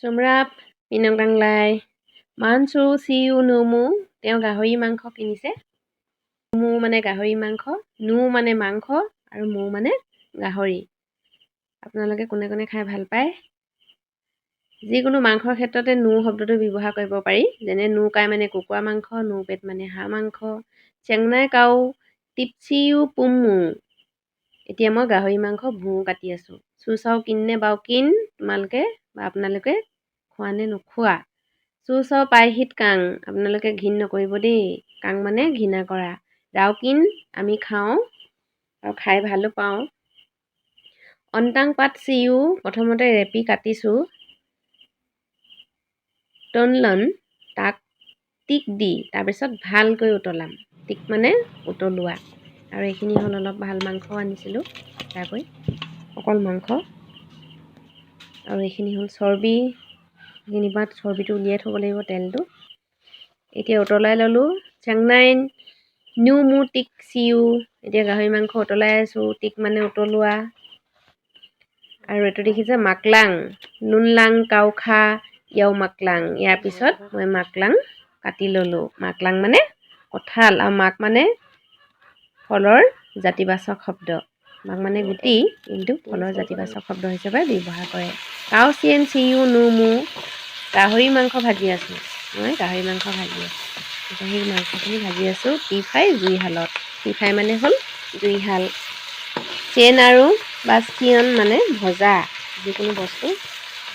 চুমৰাপ মিনংকাংলাই মানচু চিউ নুমু তেওঁ গাহৰি মাংস কিনিছে। মু মানে গাহৰি মাংস, নু মানে মাংস আৰু মু মানে গাহৰি। আপোনালোকে কোনে কোনে খাই ভাল পায়? যিকোনো মাংসৰ ক্ষেত্ৰতে নু শব্দটো ব্যৱহাৰ কৰিব পাৰি। যেনে নু কাই মানে কুকুৰা মাংস, নু পেট মানে হাঁহ মাংস, চেংনাই কাও টিপচিউ পুমু। এতিয়া মই গাহৰি মাংস ভুঁ কাটি আছোঁ। চুচাও কিননে বাও কিন, তোমালোকে বা আপোনালোকে খোৱা নে নোখোৱা? চুচাও পাইহিত কাং, আপোনালোকে ঘিণ নকৰিব দেই। কাং মানে ঘৃণা কৰা। দাওকিন আমি খাওঁ আৰু খাই ভালো পাওঁ। অন্তাং পাত চিউ প্ৰথমতে ৰেপি কাটিছোঁ। টনলন তাক টিক দি তাৰপিছত ভালকৈ উতলাম। টিক মানে উতলোৱা। আৰু এইখিনি হ'ল অলপ ভাল মাংস আনিছিলোঁ তাকৈ অকল মাংস। আৰু এইখিনি হ'ল চৰ্বি, এইখিনি পাত চৰ্বিটো উলিয়াই থ'ব লাগিব তেলটো। এতিয়া উতলাই ল'লোঁ। চেংনাইন নিউ মু টিক চিউ, এতিয়া গাহৰি মাংস উতলাই আছোঁ। টিক মানে উতলোৱা। আৰু এইটো দেখিছে মাকলাং নুনলাং কাউখা য়াও মাকলাং। ইয়াৰ পিছত মই মাকলাং কাটি ল'লোঁ। মাকলাং মানে কঁঠাল আৰু মাক মানে ফলৰ জাতিবাচক শব্দ। মাক মানে গুটি, কিন্তু ফলৰ জাতিবাচক শব্দ হিচাপে ব্যৱহাৰ কৰে। কাও চিয়েন চিউ নু মু, গাহৰি মাংস ভাজি আছোঁ। মই গাহৰি মাংস ভাজি আছোঁ। এতিয়া সেই মাংসখিনি ভাজি আছোঁ টি5 জুইশালত। টি5 মানে হ'ল জুইশাল। চেন আৰু বাস্কিয়ন মানে ভজা, যিকোনো বস্তু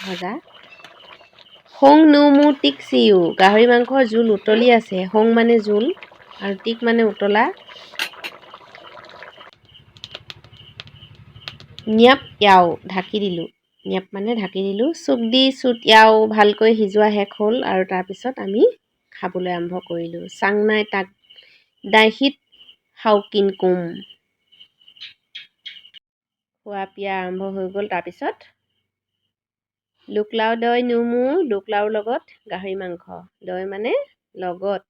ভজা। হং নু মু টিক চিউ, গাহৰি মাংসৰ জোল উতলি আছে। হং মানে জোল আৰু টিক মানে উতলা। ন্যাপ য়াও, ঢাকি দিলোঁ। ন্যাপ মানে ঢাকি দিলোঁ। চুক দি চুট য়াও, ভালকৈ সিজোৱা শেষ হ'ল আৰু তাৰপিছত আমি খাবলৈ আৰম্ভ কৰিলোঁ। চাংনাই তাক দাইহিত হাওকিন কুম, খোৱা পিয়া আৰম্ভ হৈ গ'ল। তাৰপিছত লুকলাও দৈ নুমু, লুকলাওৰ লগত গাহৰি মাংস। দৈ মানে লগত,